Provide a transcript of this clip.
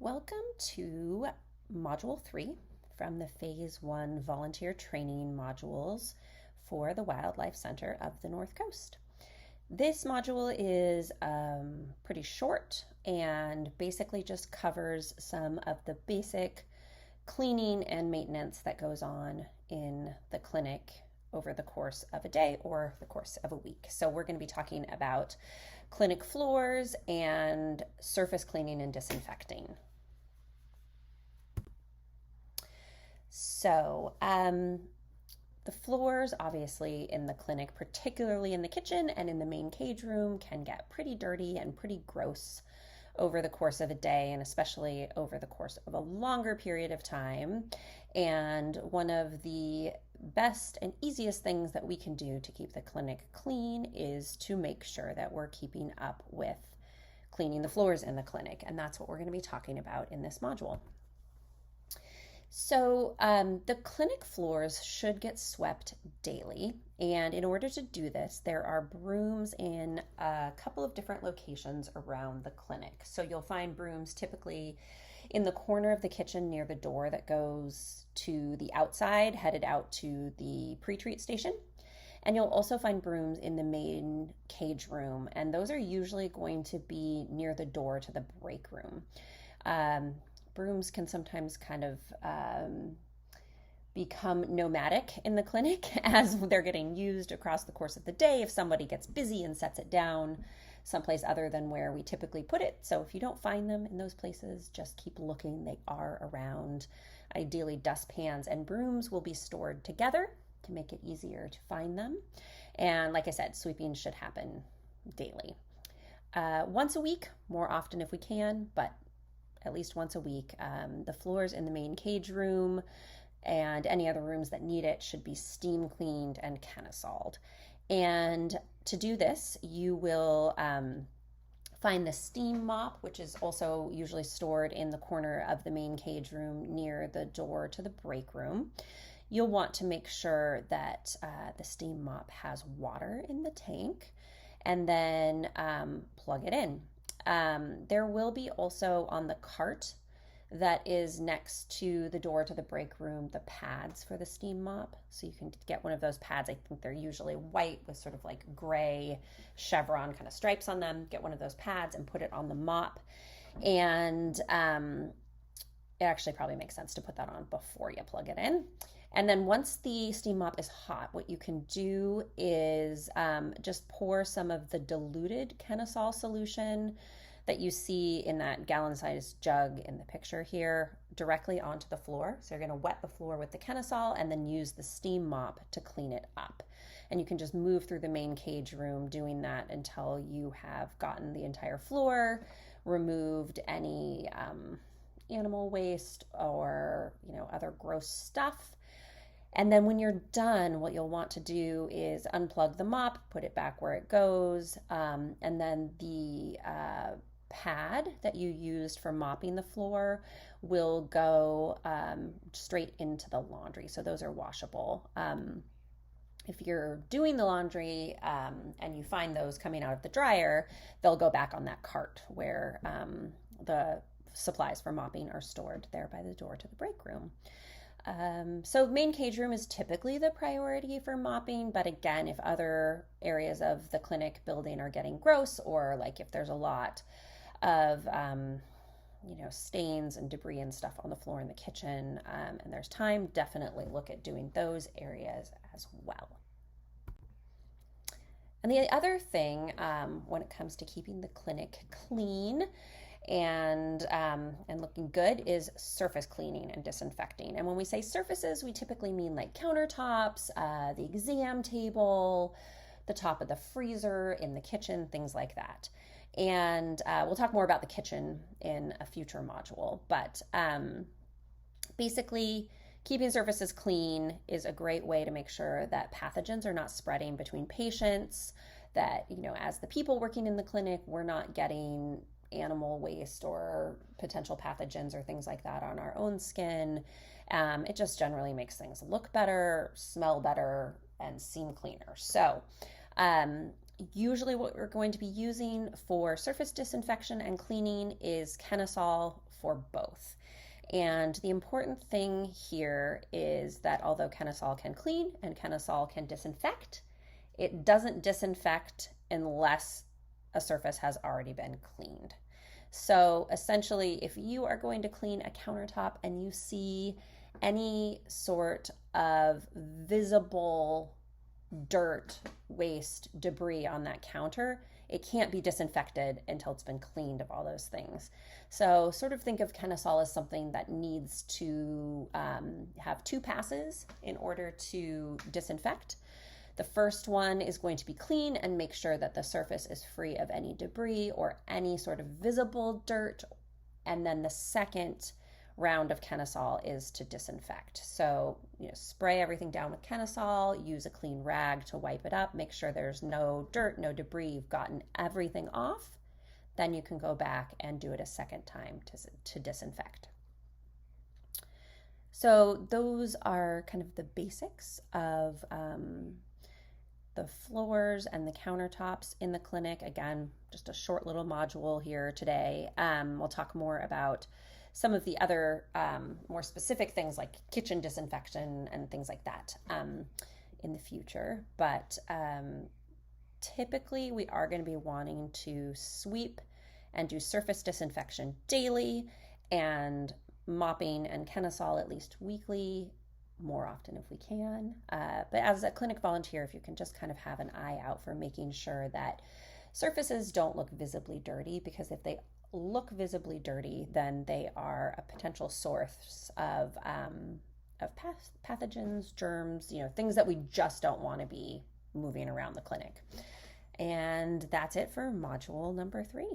Welcome to Module 3 from the Phase 1 Volunteer Training modules for the Wildlife Center of the North Coast. This module is pretty short and basically just covers some of the basic cleaning and maintenance that goes on in the clinic over the course of a day or the course of a week. So we're going to be talking about clinic floors and surface cleaning and disinfecting. So the floors, obviously, in the clinic, particularly in the kitchen and in the main cage room, can get pretty dirty and pretty gross over the course of a day, and especially over the course of a longer period of time. And one of the best and easiest things that we can do to keep the clinic clean is to make sure that we're keeping up with cleaning the floors in the clinic. And that's what we're going to be talking about in this module. So the clinic floors should get swept daily, and in order to do this, there are brooms in a couple of different locations around the clinic. So you'll find brooms typically in the corner of the kitchen near the door that goes to the outside, headed out to the pre-treat station. And you'll also find brooms in the main cage room, and those are usually going to be near the door to the break room. Brooms can sometimes kind of become nomadic in the clinic as they're getting used across the course of the day if somebody gets busy and sets it down someplace other than where we typically put it. So if you don't find them in those places, just keep looking. They are around. Ideally, dustpans and brooms will be stored together to make it easier to find them. And like I said, sweeping should happen daily. Once a week, more often if we can, but at least once a week. The floors in the main cage room and any other rooms that need it should be steam cleaned and canisoled. And to do this, you will find the steam mop, which is also usually stored in the corner of the main cage room near the door to the break room. You'll want to make sure that the steam mop has water in the tank and then plug it in. There will be also on the cart that is next to the door to the break room the pads for the steam mop. So you can get one of those pads. I think they're usually white with sort of like gray chevron kind of stripes on them. Get one of those pads and put it on the mop. And it actually probably makes sense to put that on before you plug it in. And then once the steam mop is hot, what you can do is just pour some of the diluted Kenasol solution that you see in that gallon-sized jug in the picture here directly onto the floor. So you're going to wet the floor with the Kenasol and then use the steam mop to clean it up. And you can just move through the main cage room doing that until you have gotten the entire floor, removed any animal waste or other gross stuff. And then when you're done, what you'll want to do is unplug the mop, put it back where it goes, and then the pad that you used for mopping the floor will go straight into the laundry. So those are washable. If you're doing the laundry and you find those coming out of the dryer, they'll go back on that cart where the supplies for mopping are stored there by the door to the break room. So main cage room is typically the priority for mopping, but again, if other areas of the clinic building are getting gross, or like if there's a lot of stains and debris and stuff on the floor in the kitchen, and there's time, definitely look at doing those areas as well. And the other thing when it comes to keeping the clinic clean and looking good is surface cleaning and disinfecting. And when we say surfaces, we typically mean like countertops, the exam table, the top of the freezer in the kitchen, things like that. And we'll talk more about the kitchen in a future module, but basically keeping surfaces clean is a great way to make sure that pathogens are not spreading between patients, that as the people working in the clinic, we're not getting animal waste or potential pathogens or things like that on our own skin. It just generally makes things look better, smell better, and seem cleaner. So Usually what we're going to be using for surface disinfection and cleaning is Kenasol for both. And the important thing here is that although Kenasol can clean and Kenasol can disinfect, it doesn't disinfect unless a surface has already been cleaned. So essentially, if you are going to clean a countertop and you see any sort of visible dirt, waste, debris on that counter, it can't be disinfected until it's been cleaned of all those things. So sort of think of Kenasol as something that needs to have two passes in order to disinfect. The first one is going to be clean and make sure that the surface is free of any debris or any sort of visible dirt. And then the second round of Kenasol is to disinfect. So, spray everything down with Kenasol, use a clean rag to wipe it up, make sure there's no dirt, no debris, you've gotten everything off. Then you can go back and do it a second time to disinfect. So those are kind of the basics of the floors and the countertops in the clinic. Again, just a short little module here today. We'll talk more about some of the other more specific things like kitchen disinfection and things like that in the future. But typically we are going to be wanting to sweep and do surface disinfection daily and mopping and Kenasol at least weekly, more often if we can. But as a clinic volunteer, if you can just kind of have an eye out for making sure that surfaces don't look visibly dirty, because if they look visibly dirty, then they are a potential source of pathogens, germs, things that we just don't want to be moving around the clinic. And that's it for module number 3.